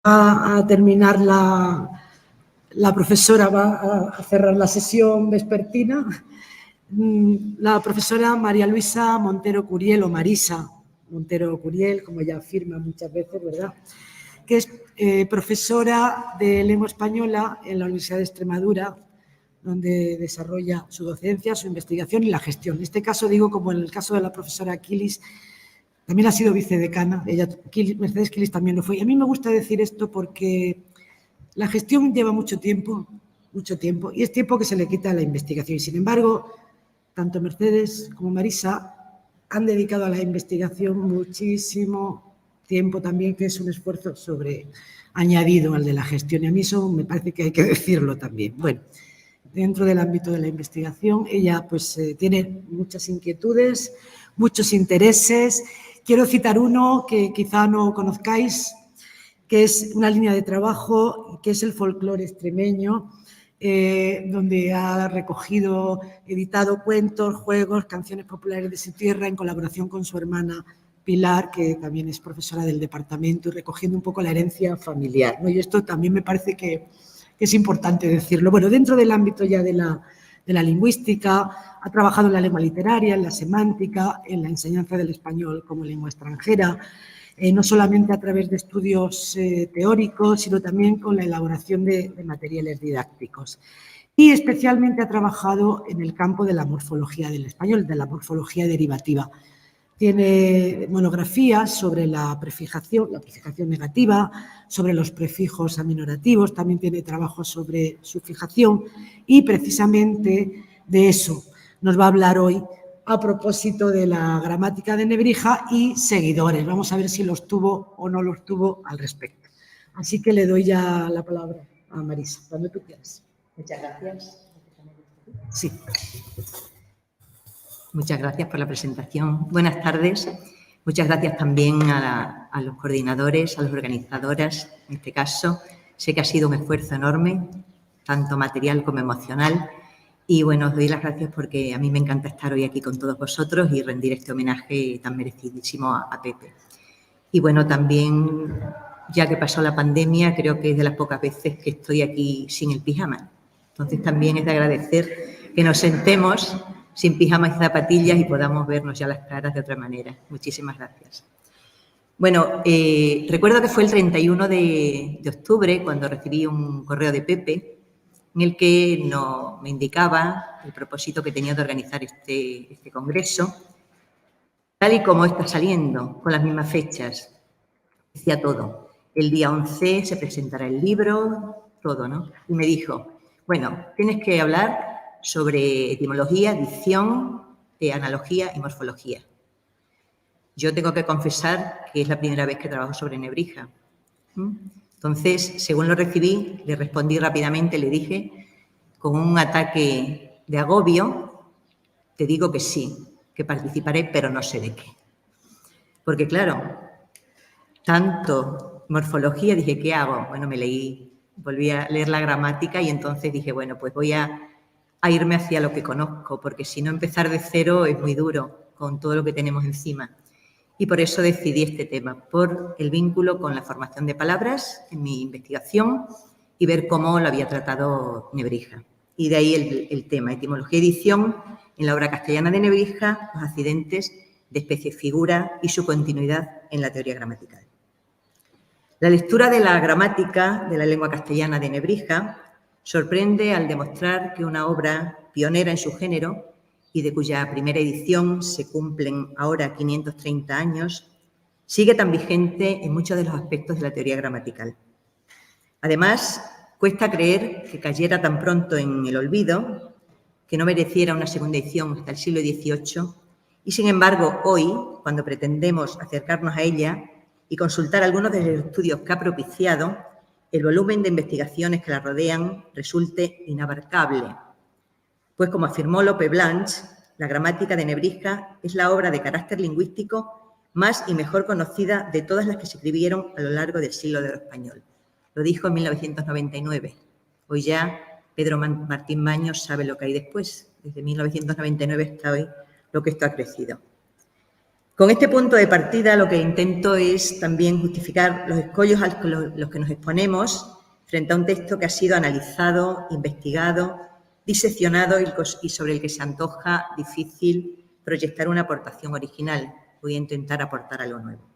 a terminar la profesora, va a cerrar la sesión vespertina, la profesora María Luisa Montero Curiel, o Marisa Montero Curiel, como ella afirma muchas veces, ¿verdad?, que es profesora de lengua española en la Universidad de Extremadura, donde desarrolla su docencia, su investigación y la gestión. En este caso, digo, como en el caso de la profesora Quilis, también ha sido vicedecana, Mercedes Quilis también lo fue. Y a mí me gusta decir esto porque la gestión lleva mucho tiempo, y es tiempo que se le quita a la investigación. Y, sin embargo, tanto Mercedes como Marisa han dedicado a la investigación muchísimo tiempo también, que es un esfuerzo añadido al de la gestión. Y a mí eso me parece que hay que decirlo también. Bueno, dentro del ámbito de la investigación, ella pues tiene muchas inquietudes, muchos intereses. Quiero citar uno que quizá no conozcáis, que es una línea de trabajo, que es el folclore extremeño, donde ha recogido, editado cuentos, juegos, canciones populares de su tierra, en colaboración con su hermana Pilar, que también es profesora del departamento, y recogiendo un poco la herencia familiar, ¿no? Y esto también me parece que es importante decirlo. Bueno, dentro del ámbito ya de la lingüística, ha trabajado en la lengua literaria, en la semántica, en la enseñanza del español como lengua extranjera, no solamente a través de estudios teóricos, sino también con la elaboración de materiales didácticos. Y especialmente ha trabajado en el campo de la morfología del español, de la morfología derivativa. Tiene monografías sobre la prefijación negativa, sobre los prefijos aminorativos, también tiene trabajos sobre su fijación, y precisamente de eso nos va a hablar hoy a propósito de la gramática de Nebrija y seguidores. Vamos a ver si los tuvo o no los tuvo al respecto. Así que le doy ya la palabra a Marisa, cuando tú quieras. Muchas gracias. Sí. Muchas gracias por la presentación. Buenas tardes. Muchas gracias también a los coordinadores, a las organizadoras, en este caso. Sé que ha sido un esfuerzo enorme, tanto material como emocional. Y bueno, os doy las gracias porque a mí me encanta estar hoy aquí con todos vosotros y rendir este homenaje tan merecidísimo a Pepe. Y bueno, también, ya que pasó la pandemia, creo que es de las pocas veces que estoy aquí sin el pijama. Entonces también es de agradecer que nos sentemos sin pijama y zapatillas y podamos vernos ya las caras de otra manera. Muchísimas gracias. Bueno, recuerdo que fue el 31 de octubre cuando recibí un correo de Pepe en el que me indicaba el propósito que tenía de organizar este congreso, tal y como está saliendo, con las mismas fechas. Decía todo. El día 11 se presentará el libro, todo, ¿no? Y me dijo, bueno, tienes que hablar sobre etimología, dicción, analogía y morfología. Yo tengo que confesar que es la primera vez que trabajo sobre Nebrija. Entonces, según lo recibí, le respondí rápidamente, le dije, con un ataque de agobio, te digo que sí, que participaré, pero no sé de qué. Porque, claro, tanto morfología, dije, ¿qué hago? Bueno, volví a leer la gramática y entonces dije, bueno, pues voy a irme hacia lo que conozco, porque si no empezar de cero es muy duro con todo lo que tenemos encima. Y por eso decidí este tema, por el vínculo con la formación de palabras en mi investigación y ver cómo lo había tratado Nebrija. Y de ahí el tema, etimología y edición en la obra castellana de Nebrija, los accidentes de especie figura y su continuidad en la teoría gramatical. La lectura de la gramática de la lengua castellana de Nebrija sorprende al demostrar que una obra pionera en su género y de cuya primera edición se cumplen ahora 530 años, sigue tan vigente en muchos de los aspectos de la teoría gramatical. Además, cuesta creer que cayera tan pronto en el olvido, que no mereciera una segunda edición hasta el siglo XVIII, y sin embargo, hoy, cuando pretendemos acercarnos a ella y consultar algunos de los estudios que ha propiciado, el volumen de investigaciones que la rodean resulte inabarcable. Pues, como afirmó Lope Blanch, la gramática de Nebrija es la obra de carácter lingüístico más y mejor conocida de todas las que se escribieron a lo largo del siglo de oro español. Lo dijo en 1999. Hoy ya Pedro Martín Baños sabe lo que hay después. Desde 1999 hasta hoy, lo que esto ha crecido. Con este punto de partida lo que intento es también justificar los escollos a los que nos exponemos frente a un texto que ha sido analizado, investigado, diseccionado y sobre el que se antoja difícil proyectar una aportación original. Voy a intentar aportar algo nuevo.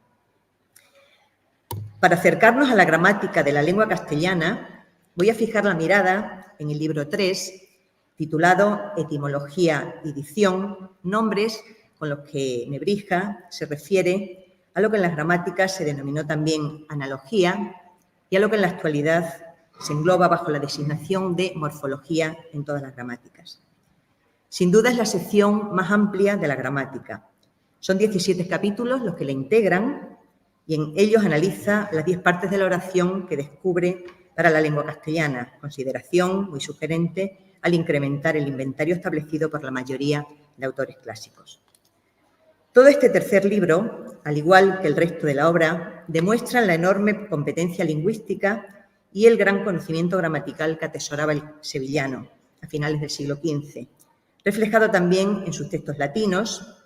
Para acercarnos a la gramática de la lengua castellana, voy a fijar la mirada en el libro 3, titulado Etimología y dicción, nombres con los que Nebrija se refiere a lo que en las gramáticas se denominó también analogía y a lo que en la actualidad se engloba bajo la designación de morfología en todas las gramáticas. Sin duda es la sección más amplia de la gramática. Son 17 capítulos los que la integran y en ellos analiza las 10 partes de la oración que descubre para la lengua castellana, consideración muy sugerente al incrementar el inventario establecido por la mayoría de autores clásicos. Todo este tercer libro, al igual que el resto de la obra, demuestra la enorme competencia lingüística y el gran conocimiento gramatical que atesoraba el sevillano a finales del siglo XV, reflejado también en sus textos latinos,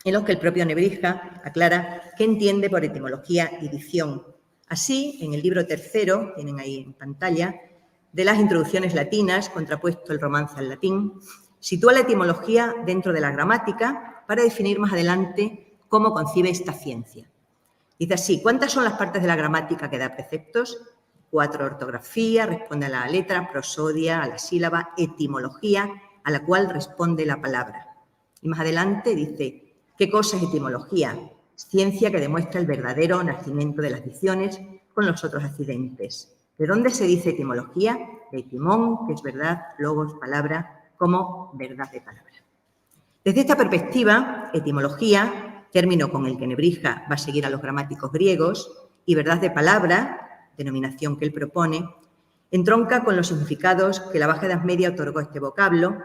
en los que el propio Nebrija aclara qué entiende por etimología y dicción. Así, en el libro tercero, tienen ahí en pantalla, de las introducciones latinas, contrapuesto el romance al latín, sitúa la etimología dentro de la gramática para definir más adelante cómo concibe esta ciencia. Dice así: ¿cuántas son las partes de la gramática que da preceptos? 4, ortografía, responde a la letra, prosodia, a la sílaba, etimología, a la cual responde la palabra. Y más adelante dice: ¿qué cosa es etimología? Ciencia que demuestra el verdadero nacimiento de las dicciones con los otros accidentes. ¿De dónde se dice etimología? De etimón, que es verdad, logos, palabra, como verdad de palabra. Desde esta perspectiva, etimología, término con el que Nebrija va a seguir a los gramáticos griegos, y verdad de palabra, denominación que él propone, entronca con los significados que la Baja Edad Media otorgó a este vocablo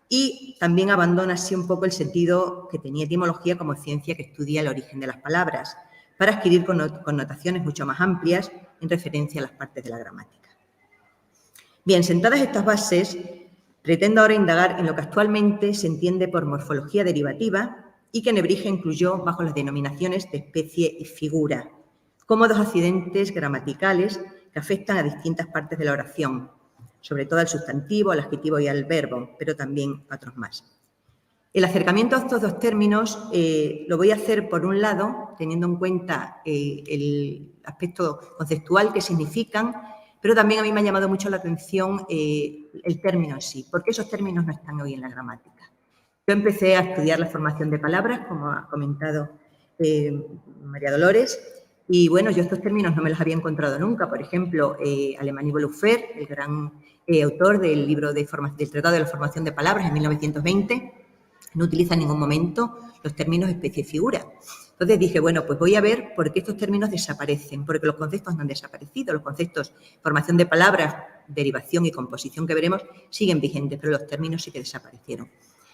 y también abandona así un poco el sentido que tenía etimología como ciencia que estudia el origen de las palabras, para adquirir connotaciones mucho más amplias en referencia a las partes de la gramática. Bien, sentadas estas bases, pretendo ahora indagar en lo que actualmente se entiende por morfología derivativa y que Nebrija incluyó bajo las denominaciones de especie y figura, como dos accidentes gramaticales que afectan a distintas partes de la oración, sobre todo al sustantivo, al adjetivo y al verbo, pero también a otros más. El acercamiento a estos dos términos lo voy a hacer, por un lado, teniendo en cuenta el aspecto conceptual que significan, pero también a mí me ha llamado mucho la atención el término en sí, porque esos términos no están hoy en la gramática. Yo empecé a estudiar la formación de palabras, como ha comentado María Dolores, y bueno, yo estos términos no me los había encontrado nunca. Por ejemplo, Alemany Bolufer, el gran autor del libro del Tratado de la Formación de Palabras en 1920, no utiliza en ningún momento los términos especie y figura. Entonces dije, bueno, pues voy a ver por qué estos términos desaparecen, porque los conceptos no han desaparecido, los conceptos formación de palabras, derivación y composición que veremos siguen vigentes, pero los términos sí que desaparecieron.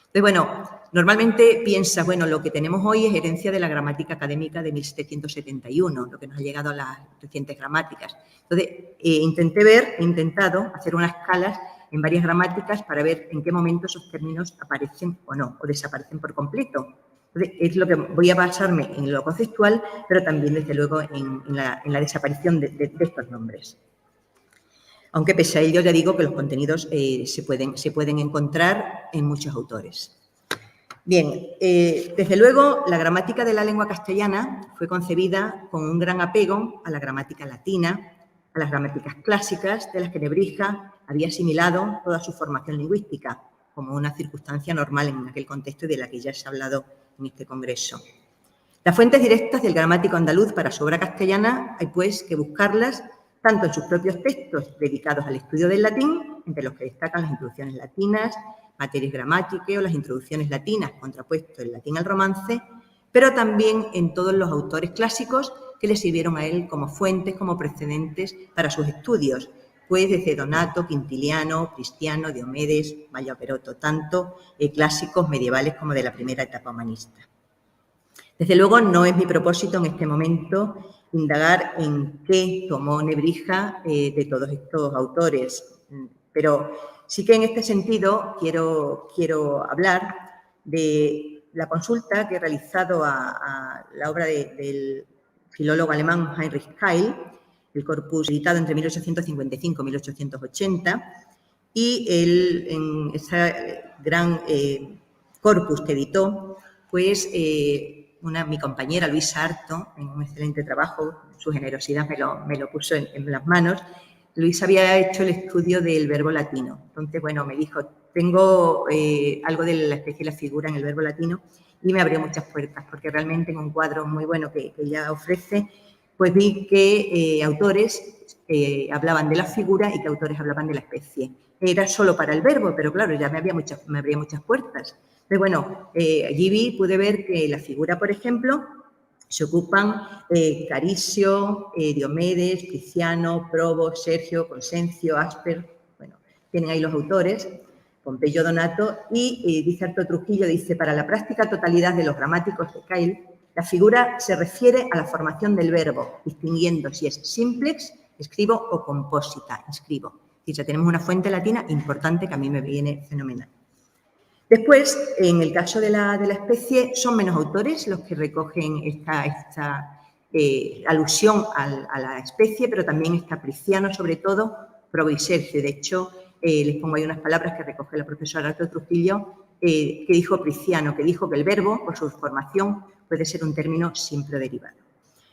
Entonces, bueno, normalmente piensas, bueno, lo que tenemos hoy es herencia de la gramática académica de 1771, lo que nos ha llegado a las recientes gramáticas. Entonces, he intentado hacer unas escalas en varias gramáticas para ver en qué momento esos términos aparecen o no, o desaparecen por completo. Entonces, es lo que voy a basarme en lo conceptual, pero también, desde luego, en la desaparición de estos nombres. Aunque pese a ello, ya digo que los contenidos se pueden encontrar en muchos autores. Bien, desde luego, la gramática de la lengua castellana fue concebida con un gran apego a la gramática latina, a las gramáticas clásicas de las que Nebrija había asimilado toda su formación lingüística, como una circunstancia normal en aquel contexto y de la que ya se ha hablado en este congreso. Las fuentes directas del gramático andaluz para su obra castellana hay, pues, que buscarlas tanto en sus propios textos dedicados al estudio del latín, entre los que destacan las introducciones latinas, materias gramáticas o las introducciones latinas, contrapuesto el latín al romance, pero también en todos los autores clásicos que le sirvieron a él como fuentes, como precedentes para sus estudios, pues desde Donato, Quintiliano, Cristiano, Diomedes, Mayaperoto, tanto clásicos medievales como de la primera etapa humanista. Desde luego, no es mi propósito en este momento indagar en qué tomó Nebrija de todos estos autores, pero sí que en este sentido quiero hablar de la consulta que he realizado a la obra del filólogo alemán Heinrich Keil, el corpus editado entre 1855 y 1880, y en ese gran corpus que editó, pues mi compañera Luisa Harto, en un excelente trabajo, su generosidad me lo puso en las manos. Luisa había hecho el estudio del verbo latino. Entonces, bueno, me dijo, tengo algo de la especie y la figura en el verbo latino, y me abrió muchas puertas, porque realmente en un cuadro muy bueno que ella ofrece, pues vi que autores hablaban de la figura y que autores hablaban de la especie. Era solo para el verbo, pero claro, ya me abría muchas puertas. Entonces, bueno, allí pude ver que la figura, por ejemplo, se ocupan Caricio, Diomedes, Prisciano, Probo, Sergio, Consencio, Asper, bueno, tienen ahí los autores, Pompeyo Donato, y dice Arto Trujillo, dice, para la práctica totalidad de los gramáticos de Keil, la figura se refiere a la formación del verbo, distinguiendo si es simplex, escribo, o compósita, inscribo. Y ya tenemos una fuente latina importante que a mí me viene fenomenal. Después, en el caso de la especie, son menos autores los que recogen esta alusión a la especie, pero también está Prisciano, sobre todo, Probo y Sergio. De hecho, les pongo ahí unas palabras que recoge la profesora Arto Trujillo, que dijo Prisciano, que dijo que el verbo, por su formación, puede ser un término simple o derivado.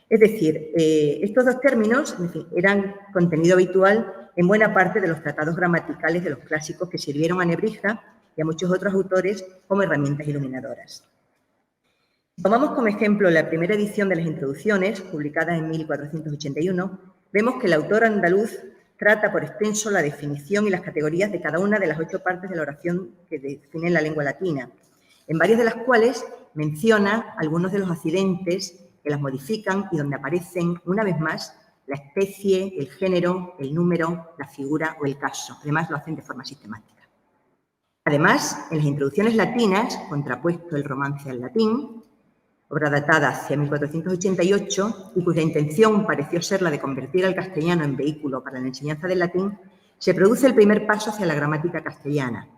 Es decir, estos dos términos, en fin, eran contenido habitual en buena parte de los tratados gramaticales de los clásicos que sirvieron a Nebrija y a muchos otros autores como herramientas iluminadoras. Tomamos como ejemplo la primera edición de las introducciones, publicada en 1481, vemos que el autor andaluz trata por extenso la definición y las categorías de cada una de las 8 partes de la oración que definen la lengua latina, en varias de las cuales menciona algunos de los accidentes que las modifican y donde aparecen, una vez más, la especie, el género, el número, la figura o el caso. Además, lo hacen de forma sistemática. Además, en las introducciones latinas, contrapuesto el romance al latín, obra datada hacia 1488 y cuya intención pareció ser la de convertir al castellano en vehículo para la enseñanza del latín, se produce el primer paso hacia la gramática castellana.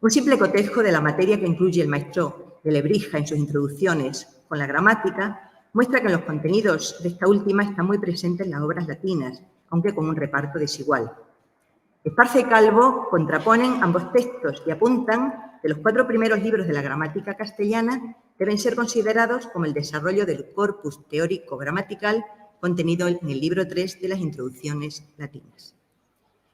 Un simple cotejo de la materia que incluye el maestro de Lebrija en sus introducciones con la gramática muestra que los contenidos de esta última están muy presentes en las obras latinas, aunque con un reparto desigual. Esparza y Calvo contraponen ambos textos y apuntan que los 4 primeros libros de la gramática castellana deben ser considerados como el desarrollo del corpus teórico gramatical contenido en el libro 3 de las introducciones latinas.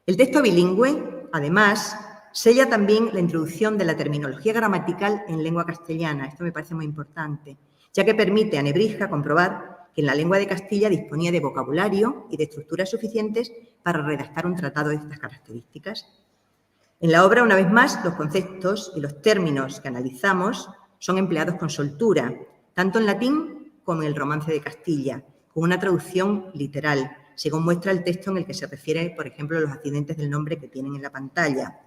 El texto bilingüe, además, sella también la introducción de la terminología gramatical en lengua castellana. Esto me parece muy importante, ya que permite a Nebrija comprobar que en la lengua de Castilla disponía de vocabulario y de estructuras suficientes para redactar un tratado de estas características. En la obra, una vez más, los conceptos y los términos que analizamos son empleados con soltura, tanto en latín como en el romance de Castilla, con una traducción literal, según muestra el texto en el que se refiere, por ejemplo, a los accidentes del nombre que tienen en la pantalla.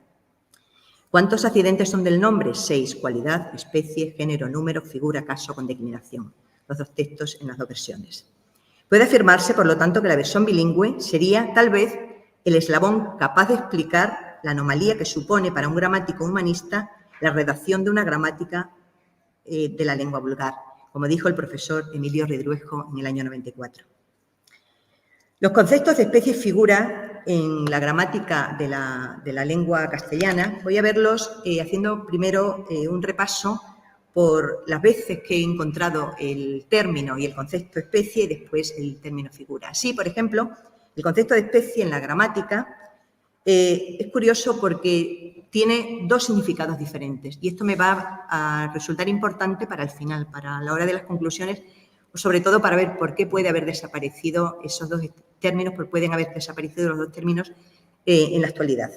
¿Cuántos accidentes son del nombre? 6. Cualidad, especie, género, número, figura, caso, con declinación. Los 2 textos en las 2 versiones. Puede afirmarse, por lo tanto, que la versión bilingüe sería, tal vez, el eslabón capaz de explicar la anomalía que supone para un gramático humanista la redacción de una gramática de la lengua vulgar, como dijo el profesor Emilio Redruejo en el año 94. Los conceptos de especie y figura en la gramática de la lengua castellana, voy a verlos haciendo primero un repaso por las veces que he encontrado el término y el concepto especie y después el término figura. Así, por ejemplo, el concepto de especie en la gramática es curioso porque tiene 2 significados diferentes y esto me va a resultar importante para el final, para la hora de las conclusiones, sobre todo para ver por qué puede haber desaparecido esos 2 términos, por qué pueden haber desaparecido los 2 términos en la actualidad.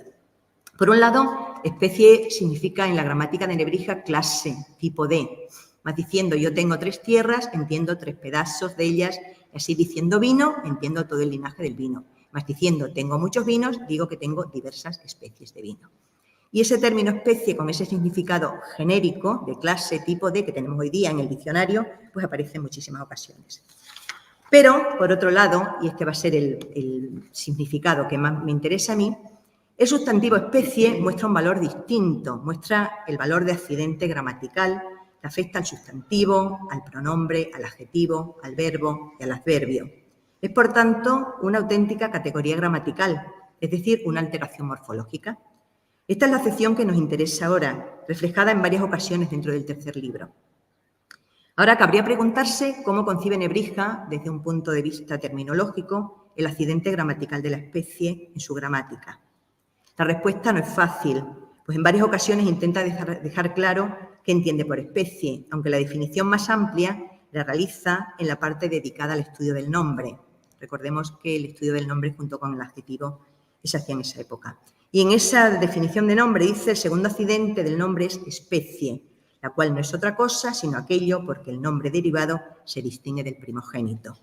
Por un lado, especie significa en la gramática de Nebrija clase, tipo de. Más diciendo yo tengo 3 tierras, entiendo 3 pedazos de ellas, y así diciendo vino, entiendo todo el linaje del vino. Más diciendo tengo muchos vinos, digo que tengo diversas especies de vino. Y ese término especie con ese significado genérico de clase, tipo de, que tenemos hoy día en el diccionario, pues aparece en muchísimas ocasiones. Pero, por otro lado, y este va a ser el significado que más me interesa a mí, el sustantivo especie muestra un valor distinto, muestra el valor de accidente gramatical afecta al sustantivo, al pronombre, al adjetivo, al verbo y al adverbio. Es, por tanto, una auténtica categoría gramatical, es decir, una alteración morfológica. Esta es la acepción que nos interesa ahora, reflejada en varias ocasiones dentro del tercer libro. Ahora cabría preguntarse cómo concibe Nebrija, desde un punto de vista terminológico, el accidente gramatical de la especie en su gramática. La respuesta no es fácil, pues en varias ocasiones intenta dejar claro qué entiende por especie, aunque la definición más amplia la realiza en la parte dedicada al estudio del nombre. Recordemos que el estudio del nombre junto con el adjetivo se hacía en esa época. Y en esa definición de nombre dice: el segundo accidente del nombre es especie, la cual no es otra cosa sino aquello porque el nombre derivado se distingue del primogénito.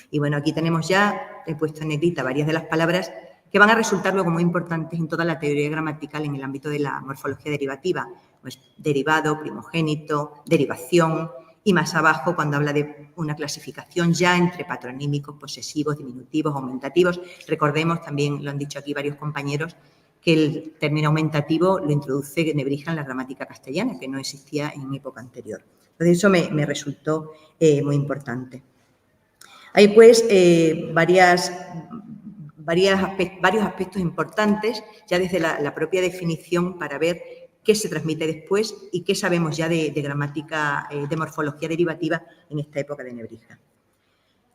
Y bueno, aquí tenemos ya, he puesto en negrita varias de las palabras que van a resultar luego muy importantes en toda la teoría gramatical en el ámbito de la morfología derivativa, pues derivado, primogénito, derivación, y más abajo cuando habla de una clasificación ya entre patronímicos, posesivos, diminutivos, aumentativos. Recordemos, también lo han dicho aquí varios compañeros, que el término aumentativo lo introduce Nebrija en la gramática castellana, que no existía en época anterior. Entonces, eso me resultó muy importante. Hay, pues, varios aspectos importantes ya desde la propia definición para ver qué se transmite después y qué sabemos ya de gramática, de morfología derivativa en esta época de Nebrija.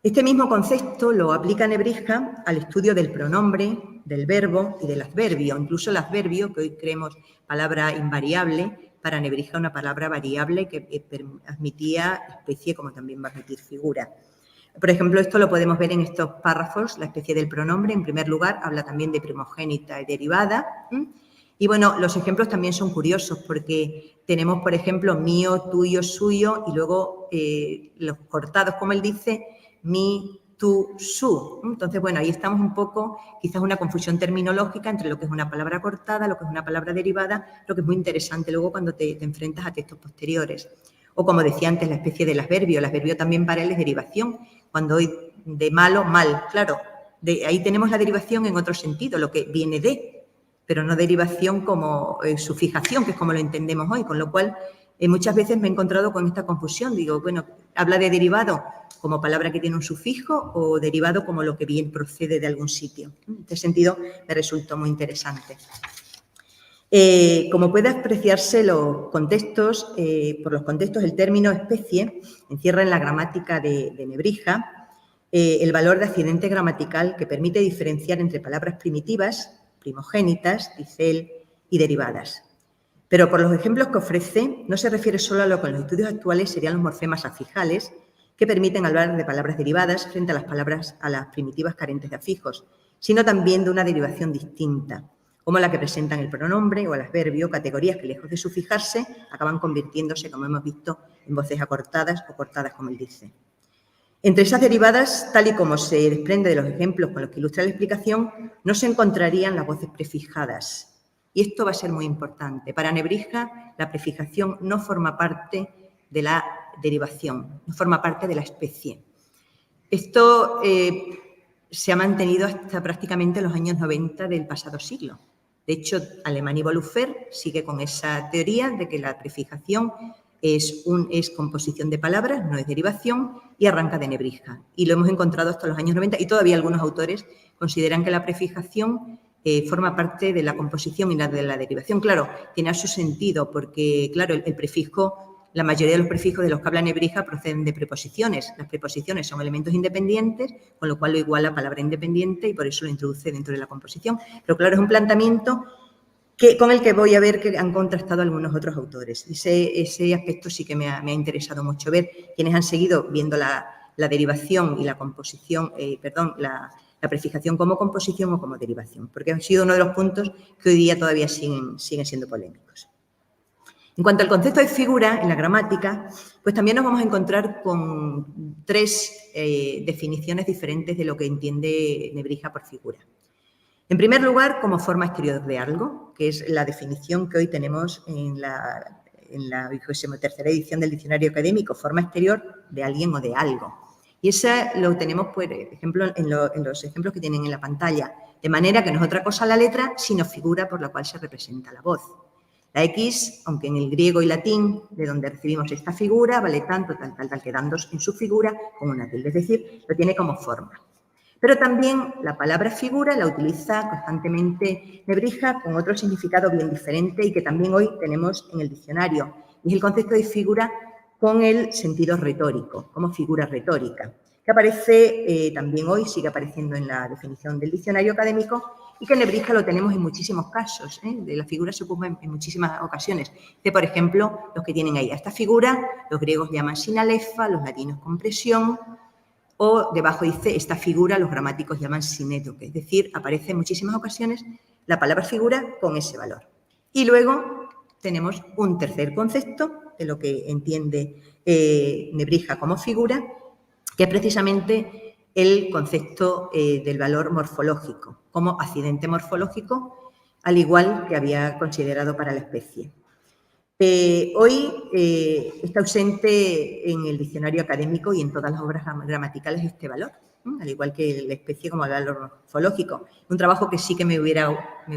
Este mismo concepto lo aplica Nebrija al estudio del pronombre, del verbo y del adverbio. Incluso el adverbio, que hoy creemos palabra invariable, para Nebrija una palabra variable que admitía especie como también va a admitir figura. Por ejemplo, esto lo podemos ver en estos párrafos, la especie del pronombre. En primer lugar, habla también de primogénita y derivada. Y bueno, los ejemplos también son curiosos porque tenemos, por ejemplo, mío, tuyo, suyo y luego los cortados, como él dice, mi, tu, su. Entonces, bueno, ahí estamos un poco, quizás una confusión terminológica entre lo que es una palabra cortada, lo que es una palabra derivada, lo que es muy interesante luego cuando te enfrentas a textos posteriores. O como decía antes, la especie del adverbio. El adverbio también para él es derivación. Cuando hoy de malo, mal. Claro, ahí tenemos la derivación en otro sentido, lo que viene de, pero no derivación como su fijación, que es como lo entendemos hoy. Con lo cual, muchas veces me he encontrado con esta confusión. Digo, bueno, habla de derivado como palabra que tiene un sufijo o derivado como lo que bien procede de algún sitio. En este sentido, me resultó muy interesante. Como puede apreciarse los contextos, por los contextos, el término especie encierra en la gramática de Nebrija el valor de accidente gramatical que permite diferenciar entre palabras primitivas, primogénitas, dice él, y derivadas. Pero por los ejemplos que ofrece, no se refiere solo a lo que en los estudios actuales serían los morfemas afijales, que permiten hablar de palabras derivadas frente a las primitivas carentes de afijos, sino también de una derivación distinta, como la que presentan el pronombre o el adverbio, categorías que, lejos de sufijarse, acaban convirtiéndose, como hemos visto, en voces acortadas o cortadas, como él dice. Entre esas derivadas, tal y como se desprende de los ejemplos con los que ilustra la explicación, no se encontrarían las voces prefijadas. Y esto va a ser muy importante. Para Nebrija, la prefijación no forma parte de la derivación, no forma parte de la especie. Esto se ha mantenido hasta prácticamente los años 90 del pasado siglo. De hecho, Alemán y Bolufer sigue con esa teoría de que la prefijación es composición de palabras, no es derivación, y arranca de Nebrija. Y lo hemos encontrado hasta los años 90 y todavía algunos autores consideran que la prefijación forma parte de la composición y de la derivación. Claro, tiene su sentido porque, claro, el prefijo, la mayoría de los prefijos de los que habla Nebrija proceden de preposiciones. Las preposiciones son elementos independientes, con lo cual lo iguala a palabra independiente y por eso lo introduce dentro de la composición. Pero claro, es un planteamiento con el que voy a ver que han contrastado algunos otros autores. Ese aspecto sí que me ha interesado mucho ver quienes han seguido viendo la derivación y la composición, la prefijación como composición o como derivación, porque han sido uno de los puntos que hoy día todavía siguen siendo polémicos. En cuanto al concepto de figura en la gramática, pues también nos vamos a encontrar con tres definiciones diferentes de lo que entiende Nebrija por figura. En primer lugar, como forma exterior de algo, que es la definición que hoy tenemos en la 23ª edición del Diccionario Académico, forma exterior de alguien o de algo. Y esa lo tenemos, por ejemplo, en los ejemplos que tienen en la pantalla, de manera que no es otra cosa la letra, sino figura por la cual se representa la voz. La X, aunque en el griego y latín, de donde recibimos esta figura, vale tanto, tal, quedando en su figura con una tilde, es decir, lo tiene como forma. Pero también la palabra figura la utiliza constantemente Nebrija con otro significado bien diferente y que también hoy tenemos en el diccionario, y es el concepto de figura con el sentido retórico, como figura retórica, que aparece también hoy, sigue apareciendo en la definición del diccionario académico, y que en Nebrija lo tenemos en muchísimos casos, de la figura se ocupa en muchísimas ocasiones. Por ejemplo, los que tienen ahí a esta figura, los griegos llaman sinalefa, los latinos compresión, o debajo dice esta figura, los gramáticos llaman sinétoque, es decir, aparece en muchísimas ocasiones la palabra figura con ese valor. Y luego tenemos un tercer concepto de lo que entiende Nebrija como figura, que es precisamente el concepto del valor morfológico, como accidente morfológico, al igual que había considerado para la especie. Hoy está ausente en el diccionario académico y en todas las obras gramaticales este valor, al igual que la especie como el valor morfológico. Un trabajo que sí que me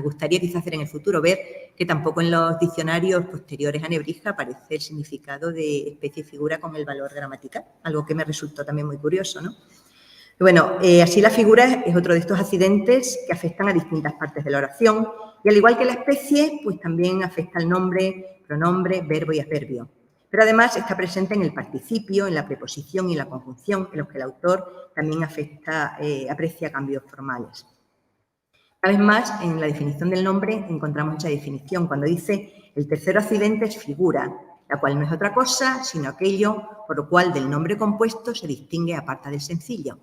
gustaría quizás hacer en el futuro, ver que tampoco en los diccionarios posteriores a Nebrija aparece el significado de especie y figura con el valor gramatical, algo que me resultó también muy curioso, ¿no? Bueno, así la figura es otro de estos accidentes que afectan a distintas partes de la oración y al igual que la especie, pues también afecta al nombre, pronombre, verbo y adverbio. Pero además está presente en el participio, en la preposición y en la conjunción, en los que el autor también aprecia cambios formales. Una vez más, en la definición del nombre encontramos esa definición cuando dice el tercer accidente es figura, la cual no es otra cosa sino aquello por lo cual del nombre compuesto se distingue aparta del sencillo.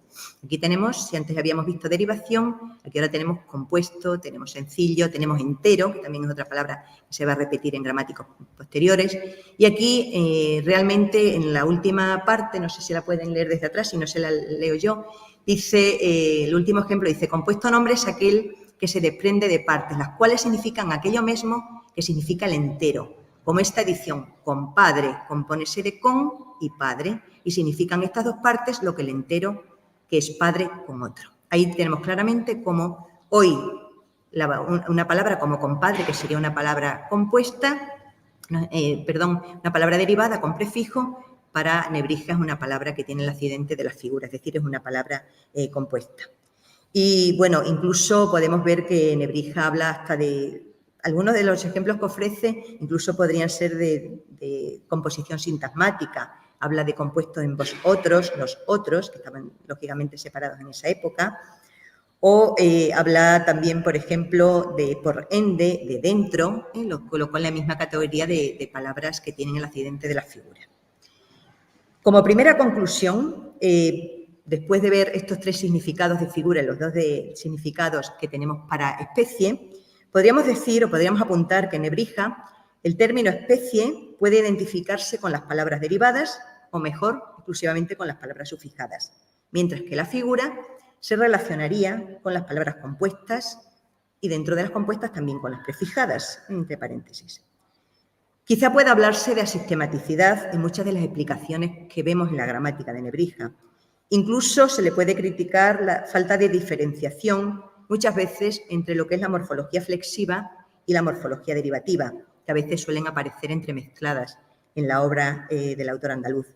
Aquí tenemos, si antes habíamos visto derivación, aquí ahora tenemos compuesto, tenemos sencillo, tenemos entero, que también es otra palabra que se va a repetir en gramáticos posteriores. Y aquí realmente en la última parte, no sé si la pueden leer desde atrás, si no se la leo yo, dice, el último ejemplo dice, compuesto nombre es aquel que se desprende de partes, las cuales significan aquello mismo que significa el entero. Como esta edición, compadre, compónese de con y padre, y significan estas dos partes lo que el entero, que es padre con otro. Ahí tenemos claramente cómo hoy una palabra como compadre, que sería una palabra compuesta, una palabra derivada con prefijo, para Nebrija es una palabra que tiene el accidente de la figura, es decir, es una palabra compuesta. Y bueno, incluso podemos ver que Nebrija habla hasta de... Algunos de los ejemplos que ofrece incluso podrían ser de composición sintagmática. Habla de compuesto en vosotros, los otros, que estaban lógicamente separados en esa época. O habla también, por ejemplo, de por ende, de dentro, lo colocó en la misma categoría de palabras que tienen el accidente de la figura. Como primera conclusión, después de ver estos tres significados de figura y los dos significados que tenemos para especie, podríamos decir o podríamos apuntar que en Nebrija el término especie puede identificarse con las palabras derivadas o mejor, exclusivamente con las palabras sufijadas, mientras que la figura se relacionaría con las palabras compuestas y dentro de las compuestas también con las prefijadas, entre paréntesis. Quizá pueda hablarse de asistematicidad en muchas de las explicaciones que vemos en la gramática de Nebrija. Incluso se le puede criticar la falta de diferenciación muchas veces entre lo que es la morfología flexiva y la morfología derivativa, que a veces suelen aparecer entremezcladas en la obra del autor andaluz.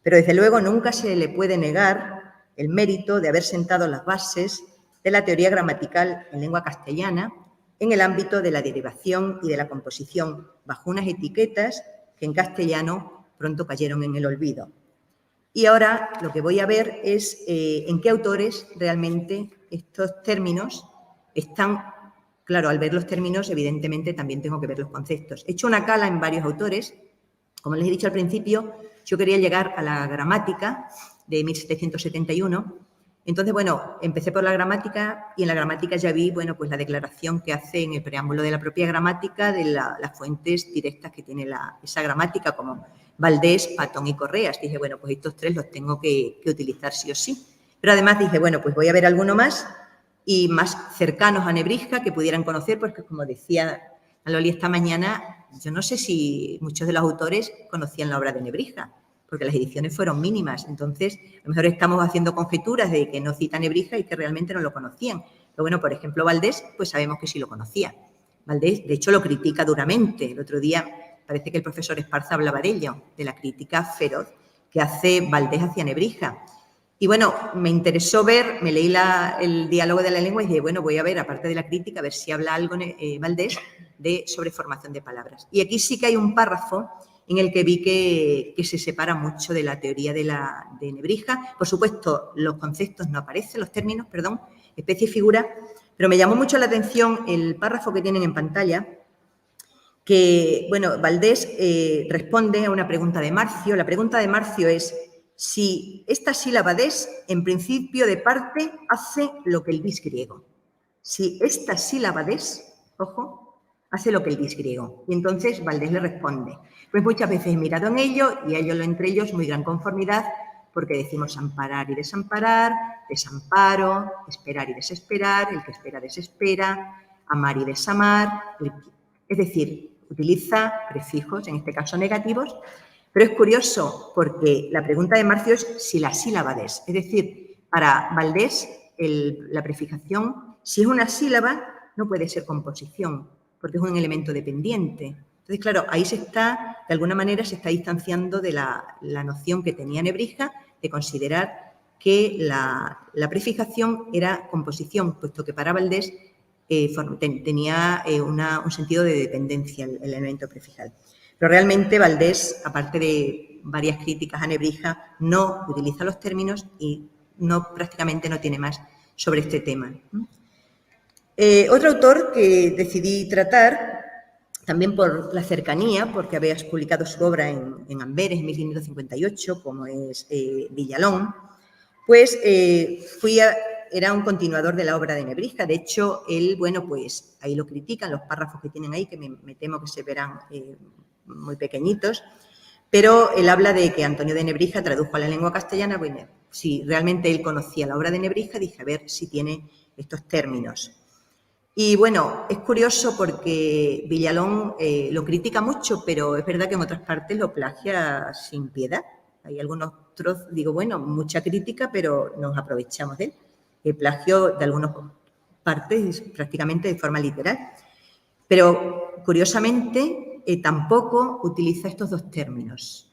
Pero desde luego nunca se le puede negar el mérito de haber sentado las bases de la teoría gramatical en lengua castellana en el ámbito de la derivación y de la composición, bajo unas etiquetas que en castellano pronto cayeron en el olvido. Y ahora lo que voy a ver es en qué autores realmente estos términos están, claro, al ver los términos evidentemente también tengo que ver los conceptos. He hecho una cala en varios autores, como les he dicho al principio, yo quería llegar a la gramática de 1771, entonces, bueno, empecé por la gramática y en la gramática ya vi, bueno, pues la declaración que hace en el preámbulo de la propia gramática de las fuentes directas que tiene esa gramática, como Valdés, Patón y Correas. Dije, bueno, pues estos tres los tengo que utilizar sí o sí. Pero además dije, bueno, pues voy a ver alguno más y más cercanos a Nebrija que pudieran conocer, porque como decía a Loli esta mañana, yo no sé si muchos de los autores conocían la obra de Nebrija, porque las ediciones fueron mínimas. Entonces, a lo mejor estamos haciendo conjeturas de que no cita Nebrija y que realmente no lo conocían. Pero bueno, por ejemplo, Valdés, pues sabemos que sí lo conocía. Valdés, de hecho, lo critica duramente. El otro día parece que el profesor Esparza hablaba de ello, de la crítica feroz que hace Valdés hacia Nebrija. Y bueno, me interesó ver, me leí el diálogo de la lengua y dije, bueno, voy a ver, aparte de la crítica, a ver si habla algo Valdés sobre formación de palabras. Y aquí sí que hay un párrafo en el que vi que se separa mucho de la teoría de Nebrija. Por supuesto, los conceptos no aparecen, los términos, perdón, especie y figura, pero me llamó mucho la atención el párrafo que tienen en pantalla, que, bueno, Valdés responde a una pregunta de Marcio. La pregunta de Marcio es si esta sílaba des, en principio de parte, hace lo que el bis griego. Si esta sílaba des, ojo, hace lo que el bis griego. Y entonces Valdés le responde, pues muchas veces he mirado en ello y hallo entre ellos muy gran conformidad, porque decimos amparar y desamparar, desamparo, esperar y desesperar, el que espera desespera, amar y desamar, es decir, utiliza prefijos, en este caso negativos, pero es curioso porque la pregunta de Marcio es si la sílaba des, es decir, para Valdés la prefijación, si es una sílaba, no puede ser composición, porque es un elemento dependiente. Entonces, claro, ahí de alguna manera se está distanciando de la noción que tenía Nebrija de considerar que la prefijación era composición, puesto que para Valdés tenía un sentido de dependencia el elemento prefijal. Pero realmente Valdés, aparte de varias críticas a Nebrija, no utiliza los términos y prácticamente no tiene más sobre este tema. Otro autor que decidí tratar, también por la cercanía, porque había publicado su obra en Amberes en 1558, como es Villalón, pues era un continuador de la obra de Nebrija. De hecho, él, bueno, pues ahí lo critican, los párrafos que tienen ahí, que me temo que se verán muy pequeñitos, pero él habla de que Antonio de Nebrija tradujo a la lengua castellana. Bueno, si realmente él conocía la obra de Nebrija, dije, a ver si tiene estos términos. Y bueno, es curioso porque Villalón lo critica mucho, pero es verdad que en otras partes lo plagia sin piedad. Hay algunos trozos, digo, bueno, mucha crítica, pero nos aprovechamos de él. El plagio de algunas partes prácticamente de forma literal. Pero, curiosamente, tampoco utiliza estos dos términos.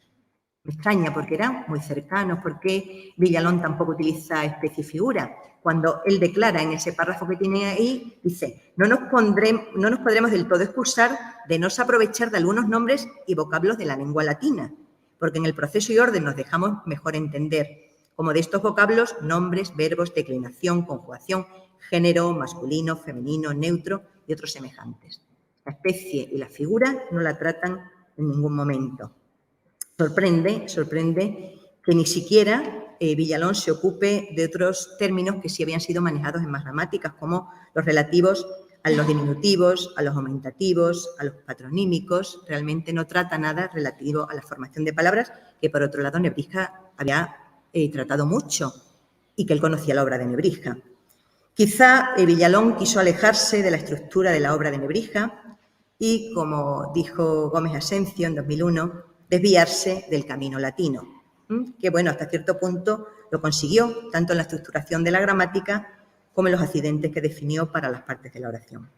Me extraña porque eran muy cercanos, porque Villalón tampoco utiliza especie y figura. Cuando él declara en ese párrafo que tiene ahí, dice, no nos podremos del todo excusar de no aprovechar de algunos nombres y vocablos de la lengua latina, porque en el proceso y orden nos dejamos mejor entender, como de estos vocablos, nombres, verbos, declinación, conjugación, género, masculino, femenino, neutro y otros semejantes. La especie y la figura no la tratan en ningún momento. Sorprende que ni siquiera Villalón se ocupe de otros términos que sí habían sido manejados en más gramáticas, como los relativos a los diminutivos, a los aumentativos, a los patronímicos. Realmente no trata nada relativo a la formación de palabras, que por otro lado Nebrija había tratado mucho y que él conocía la obra de Nebrija. Quizá Villalón quiso alejarse de la estructura de la obra de Nebrija y, como dijo Gómez Asencio en 2001, desviarse del camino latino, que, bueno, hasta cierto punto lo consiguió, tanto en la estructuración de la gramática como en los accidentes que definió para las partes de la oración.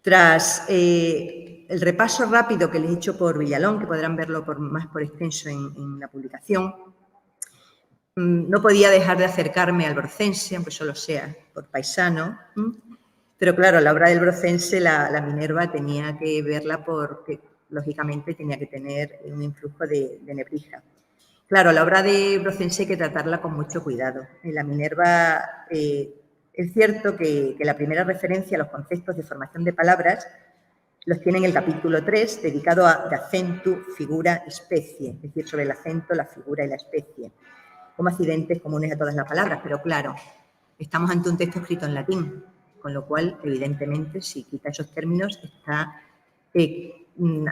Tras el repaso rápido que les he hecho por Villalón, que podrán verlo más por extenso en la publicación, no podía dejar de acercarme al Brocense, aunque solo sea por paisano, pero claro, la obra del Brocense, la Minerva, tenía que verla porque, lógicamente, tenía que tener un influjo de Nebrija. Claro, la obra de Brocense hay que tratarla con mucho cuidado. En la Minerva es cierto que la primera referencia a los conceptos de formación de palabras los tiene en el capítulo 3, dedicado a de acento, figura, especie, es decir, sobre el acento, la figura y la especie, como accidentes comunes a todas las palabras. Pero claro, estamos ante un texto escrito en latín, con lo cual, evidentemente, si quita esos términos, está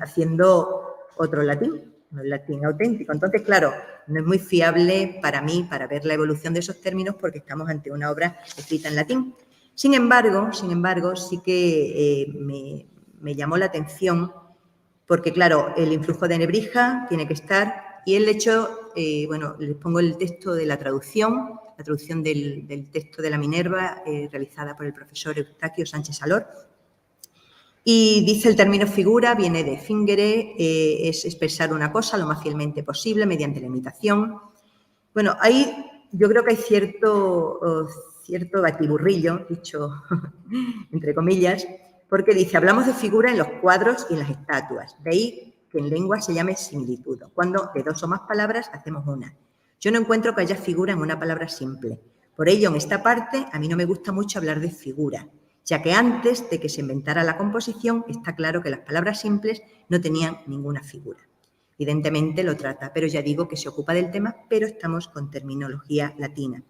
haciendo otro latín, no el latín auténtico. Entonces, claro, no es muy fiable para mí, para ver la evolución de esos términos, porque estamos ante una obra escrita en latín. Sin embargo, sí que me llamó la atención, porque, claro, el influjo de Nebrija tiene que estar, y el hecho, bueno, les pongo el texto de la traducción del texto de la Minerva, realizada por el profesor Eustaquio Sánchez Salor, Y dice el término figura, viene de fingere, es expresar una cosa lo más fielmente posible mediante la imitación. Bueno, ahí yo creo que hay cierto batiburrillo, dicho entre comillas, porque dice, hablamos de figura en los cuadros y en las estatuas. De ahí que en lengua se llame similitud, cuando de dos o más palabras hacemos una. Yo no encuentro que haya figura en una palabra simple. Por ello, en esta parte, a mí no me gusta mucho hablar de figura, ya que antes de que se inventara la composición, está claro que las palabras simples no tenían ninguna figura. Evidentemente lo trata, pero ya digo que se ocupa del tema, pero estamos con terminología latina.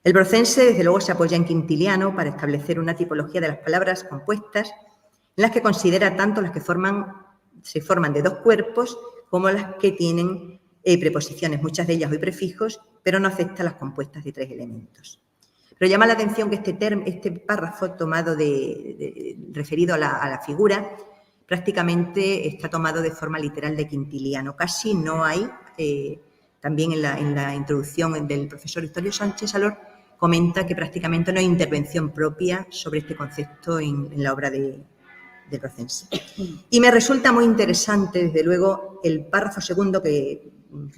El Brocense, desde luego, se apoya en Quintiliano para establecer una tipología de las palabras compuestas en las que considera tanto las que se forman de dos cuerpos como las que tienen preposiciones, muchas de ellas hoy prefijos, pero no acepta las compuestas de tres elementos. Pero llama la atención que este párrafo tomado referido a la figura prácticamente está tomado de forma literal de Quintiliano. Casi no hay, también en la introducción del profesor Historio Sánchez Alor, comenta que prácticamente no hay intervención propia sobre este concepto en la obra de Brocense. Y me resulta muy interesante, desde luego, el párrafo segundo, que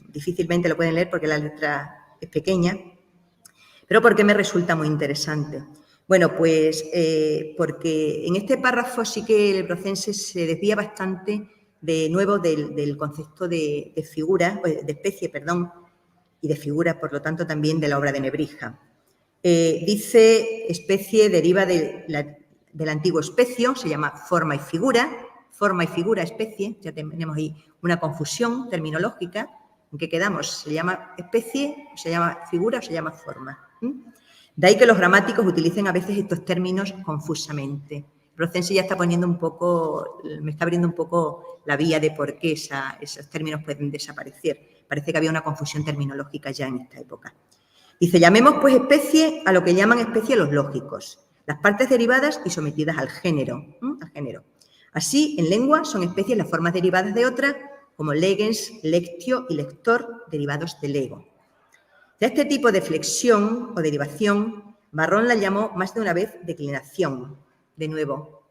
difícilmente lo pueden leer porque la letra es pequeña. ¿Pero por qué me resulta muy interesante? Bueno, pues porque en este párrafo sí que el Brocense se desvía bastante de nuevo del concepto de figura, de especie, perdón, y de figura, por lo tanto, también de la obra de Nebrija. Dice especie deriva del antiguo especio, se llama forma y figura, especie, ya tenemos ahí una confusión terminológica. ¿En qué quedamos? ¿Se llama especie, se llama figura o se llama forma? De ahí que los gramáticos utilicen a veces estos términos confusamente. Brocense ya está poniendo me está abriendo un poco la vía de por qué esos términos pueden desaparecer. Parece que había una confusión terminológica ya en esta época. Dice, llamemos pues especie a lo que llaman especie los lógicos, las partes derivadas y sometidas al género. Así, en lengua son especies las formas derivadas de otras, como legens, lectio y lector, derivados del lego. De este tipo de flexión o derivación, Varrón la llamó más de una vez declinación. De nuevo,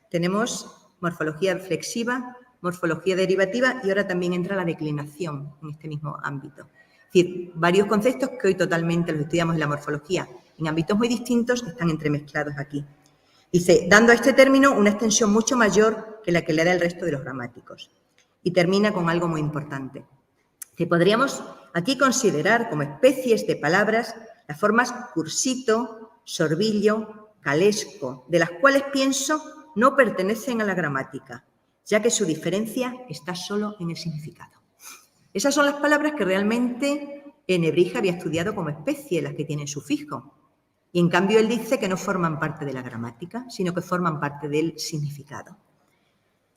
tenemos morfología flexiva, morfología derivativa y ahora también entra la declinación en este mismo ámbito. Es decir, varios conceptos que hoy totalmente los estudiamos en la morfología, en ámbitos muy distintos, están entremezclados aquí. Dice, dando a este término una extensión mucho mayor que la que le da el resto de los gramáticos. Y termina con algo muy importante, que podríamos aquí considerar como especies de palabras las formas cursito, sorbillo, calesco, de las cuales pienso no pertenecen a la gramática, ya que su diferencia está solo en el significado. Esas son las palabras que realmente Nebrija había estudiado como especie, las que tienen sufijo. Y en cambio él dice que no forman parte de la gramática, sino que forman parte del significado.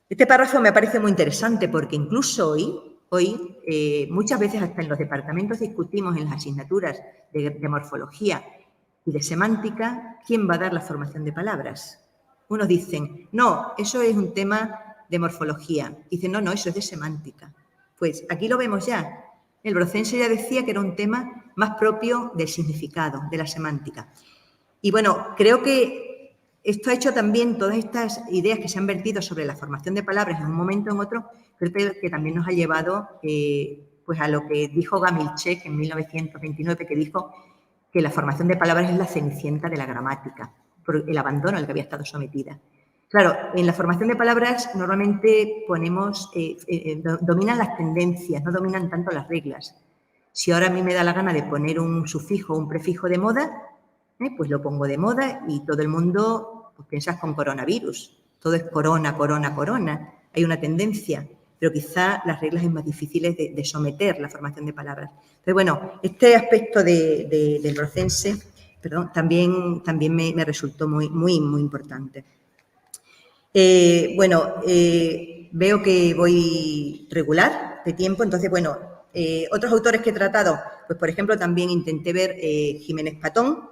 Este párrafo me parece muy interesante porque incluso hoy muchas veces hasta en los departamentos discutimos en las asignaturas de morfología y de semántica quién va a dar la formación de palabras. Unos dicen, no, eso es un tema de morfología. Dicen, no, eso es de semántica. Pues aquí lo vemos ya. El Brocense ya decía que era un tema más propio del significado, de la semántica. Y bueno, creo que esto ha hecho también todas estas ideas que se han vertido sobre la formación de palabras en un momento o en otro, creo que también nos ha llevado pues a lo que dijo Gamilchek en 1929, que dijo que la formación de palabras es la cenicienta de la gramática, por el abandono al que había estado sometida. Claro, en la formación de palabras normalmente dominan las tendencias, no dominan tanto las reglas. Si ahora a mí me da la gana de poner un sufijo o un prefijo de moda, pues lo pongo de moda y todo el mundo, pues piensas con coronavirus. Todo es corona, corona, corona. Hay una tendencia, pero quizá las reglas es más difíciles de someter la formación de palabras. Entonces, bueno, este aspecto del Brocense, también me resultó muy, muy, muy importante. Veo que voy regular de tiempo, entonces, bueno, otros autores que he tratado, pues por ejemplo, también intenté ver Jiménez Patón,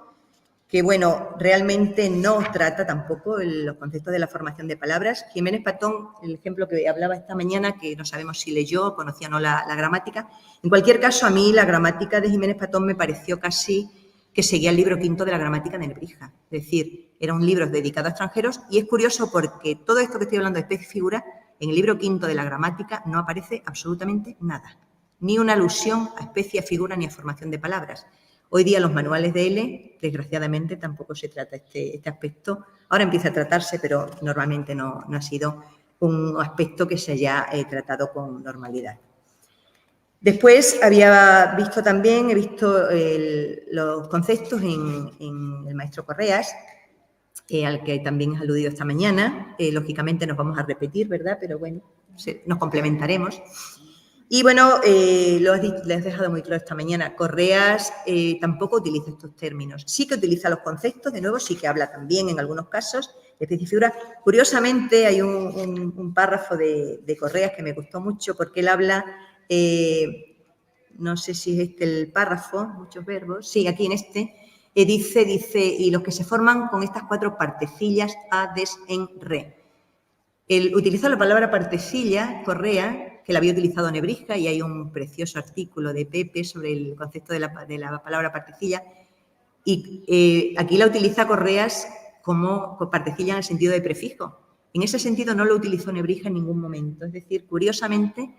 que bueno, realmente no trata tampoco los conceptos de la formación de palabras. Jiménez Patón, el ejemplo que hablaba esta mañana, que no sabemos si leyó o conocía o no la gramática. En cualquier caso, a mí la gramática de Jiménez Patón me pareció casi que seguía el libro quinto de la gramática de Nebrija. Es decir, era un libro dedicado a extranjeros y es curioso porque todo esto que estoy hablando de especie y figura, en el libro quinto de la gramática no aparece absolutamente nada, ni una alusión a especie, a figura ni a formación de palabras. Hoy día los manuales de L, desgraciadamente, tampoco se trata este aspecto. Ahora empieza a tratarse, pero normalmente no ha sido un aspecto que se haya tratado con normalidad. Después he visto los conceptos en el maestro Correas, al que también he aludido esta mañana. Lógicamente nos vamos a repetir, ¿verdad? Pero bueno, nos complementaremos. Y bueno, le has dejado muy claro esta mañana, Correas tampoco utiliza estos términos. Sí que utiliza los conceptos, de nuevo, sí que habla también en algunos casos de especie y figura. Curiosamente, hay un párrafo de Correas que me gustó mucho porque él habla, no sé si es este el párrafo, muchos verbos, sí, aquí en este, dice, y los que se forman con estas 4 partecillas a, des, en, re. Él utiliza la palabra partecilla, Correa, que la había utilizado Nebrija, y hay un precioso artículo de Pepe sobre el concepto de la palabra partecilla, y aquí la utiliza Correas como partecilla en el sentido de prefijo. En ese sentido no lo utilizó Nebrija en ningún momento. Es decir, curiosamente,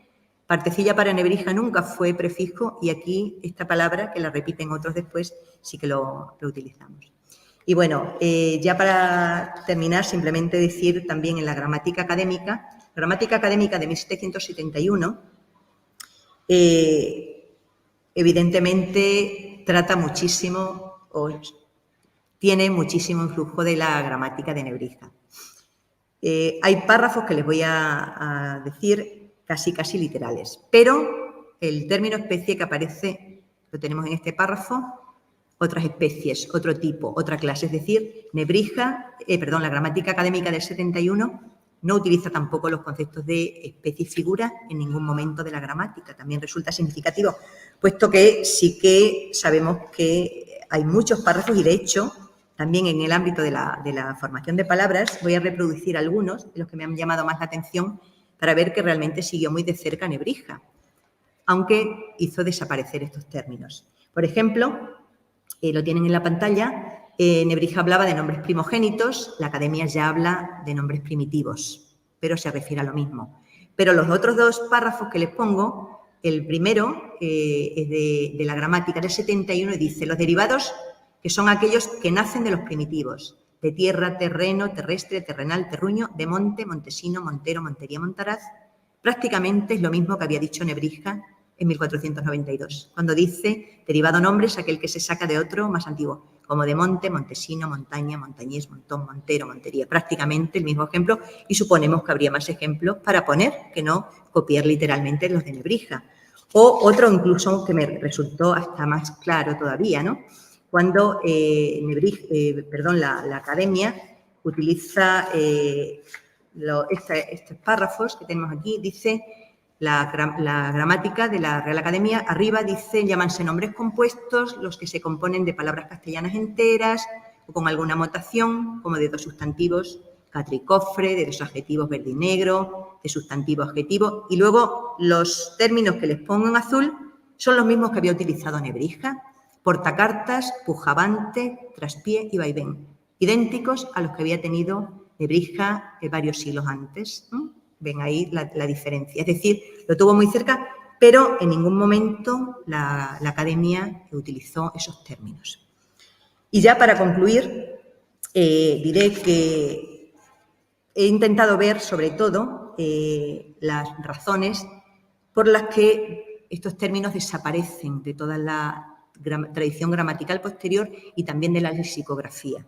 partecilla para Nebrija nunca fue prefijo y aquí esta palabra, que la repiten otros después, sí que lo utilizamos. Y bueno, ya para terminar, simplemente decir también en la gramática académica de 1771, evidentemente trata muchísimo o tiene muchísimo influjo de la gramática de Nebrija. Hay párrafos que les voy a decir casi literales, pero el término especie que aparece, lo tenemos en este párrafo, otras especies, otro tipo, otra clase. Es decir, la gramática académica del 71 no utiliza tampoco los conceptos de especie y figura en ningún momento de la gramática. También resulta significativo, puesto que sí que sabemos que hay muchos párrafos y, de hecho, también en el ámbito de la formación de palabras, voy a reproducir algunos de los que me han llamado más la atención para ver que realmente siguió muy de cerca Nebrija, aunque hizo desaparecer estos términos. Por ejemplo, lo tienen en la pantalla, Nebrija hablaba de nombres primogénitos, la Academia ya habla de nombres primitivos, pero se refiere a lo mismo. Pero los otros 2 párrafos que les pongo, el primero es de la gramática del 71 y dice, los derivados que son aquellos que nacen de los primitivos, de tierra, terreno, terrestre, terrenal, terruño, de monte, montesino, montero, montería, montaraz, prácticamente es lo mismo que había dicho Nebrija en 1492, cuando dice derivado nombre es aquel que se saca de otro más antiguo, como de monte, montesino, montaña, montañés, montón, montero, montería, prácticamente el mismo ejemplo, y suponemos que habría más ejemplos para poner que no copiar literalmente los de Nebrija. O otro incluso que me resultó hasta más claro todavía, ¿no? Cuando la Academia utiliza estos párrafos que tenemos aquí, dice la gramática de la Real Academia, arriba dice, llámanse nombres compuestos los que se componen de palabras castellanas enteras o con alguna mutación, como de 2 sustantivos, catricofre, de 2 adjetivos verde y negro, de sustantivo adjetivo, y luego los términos que les pongo en azul son los mismos que había utilizado Nebrija, portacartas, pujabante, traspié y vaivén, idénticos a los que había tenido Nebrija varios siglos antes. Ven ahí la diferencia. Es decir, lo tuvo muy cerca, pero en ningún momento la Academia utilizó esos términos. Y ya para concluir, diré que he intentado ver, sobre todo, las razones por las que estos términos desaparecen de toda la tradición gramatical posterior y también de la lexicografía.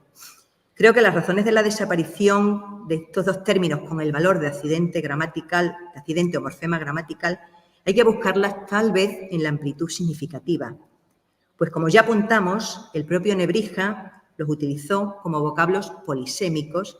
Creo que las razones de la desaparición de estos 2 términos con el valor de accidente gramatical, de accidente o morfema gramatical, hay que buscarlas tal vez en la amplitud significativa. Pues como ya apuntamos, el propio Nebrija los utilizó como vocablos polisémicos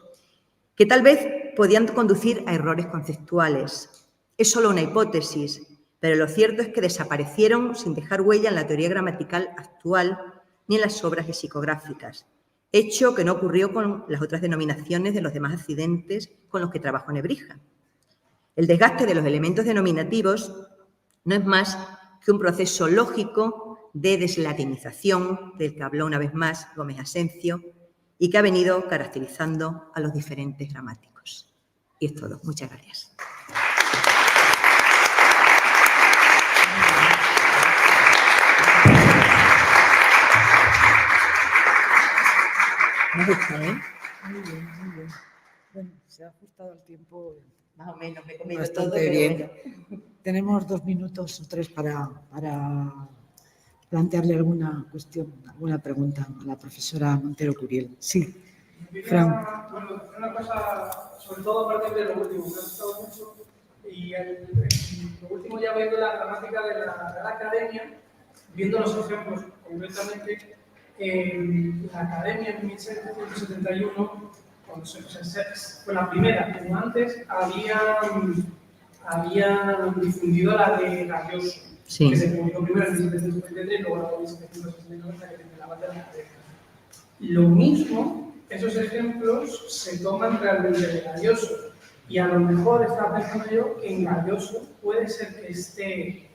que tal vez podían conducir a errores conceptuales. Es solo una hipótesis, pero lo cierto es que desaparecieron sin dejar huella en la teoría gramatical actual ni en las obras lexicográficas, hecho que no ocurrió con las otras denominaciones de los demás accidentes con los que trabajó Nebrija. El desgaste de los elementos denominativos no es más que un proceso lógico de deslatinización, del que habló una vez más Gómez Asencio, y que ha venido caracterizando a los diferentes gramáticos. Y es todo. Muchas gracias. Me gusta, ¿eh? Muy bien, muy bien. Bueno, se ha ajustado el tiempo Más o menos, me he comido bastante todo, pero bien. bueno. Tenemos 2 minutos o 3 para plantearle alguna cuestión, alguna pregunta a la profesora Montero Curiel. Sí, Fran. Bueno, una cosa, sobre todo a partir de lo último, me ha gustado mucho. Y lo último ya viendo la gramática de la Academia, viendo los ejemplos concretamente, la Academia en 1771, cuando fue la primera, como antes, había difundido la de Galloso, Sí. que se publicó primero en 1773 y luego en 1769 la que la base de la Academia. Lo mismo, esos ejemplos se toman realmente de Galloso. Y a lo mejor estaba pensando yo que en Galloso puede ser que esté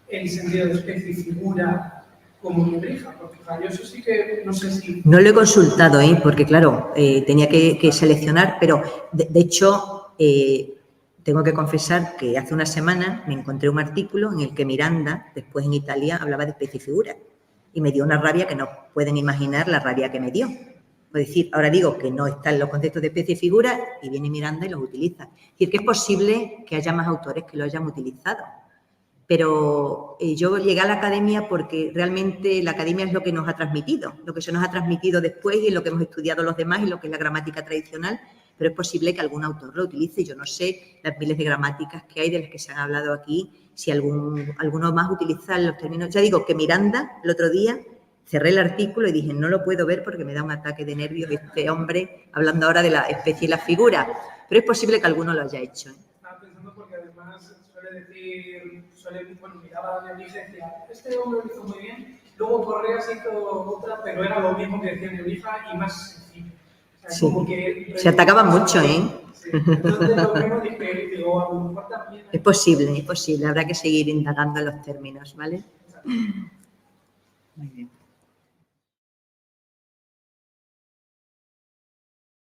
el sentido de especie y figura como Nebrija, porque Galloso sí que no sé si... No lo he consultado, porque claro, tenía que seleccionar, pero de hecho tengo que confesar que hace una semana me encontré un artículo en el que Miranda, después en Italia, hablaba de especie y figura. Y me dio una rabia que no pueden imaginar la rabia que me dio. Es decir, ahora digo que no están los conceptos de especie y figura y viene Miranda y los utiliza. Es decir, que es posible que haya más autores que lo hayan utilizado. Pero yo llegué a la academia porque realmente la academia es lo que nos ha transmitido, lo que se nos ha transmitido después y lo que hemos estudiado los demás y lo que es la gramática tradicional, pero es posible que algún autor lo utilice. Yo no sé las miles de gramáticas que hay de las que se han hablado aquí, si alguno más utiliza los términos. Ya digo que Miranda, el otro día, cerré el artículo y dije, no lo puedo ver porque me da un ataque de nervios este hombre hablando ahora de la especie y la figura, pero es posible que alguno lo haya hecho. Estaba pensando porque además miraba a la Nebrija y decía, este hombre lo hizo muy bien, luego Correas hizo otra, pero era lo mismo que decía Nebrija y más sencillo. O sea, Sí. como que Se atacaban mucho, Sí. Entonces lo mismo digo, a lo mejor también... Es posible, habrá que seguir indagando en los términos, ¿vale? Muy bien.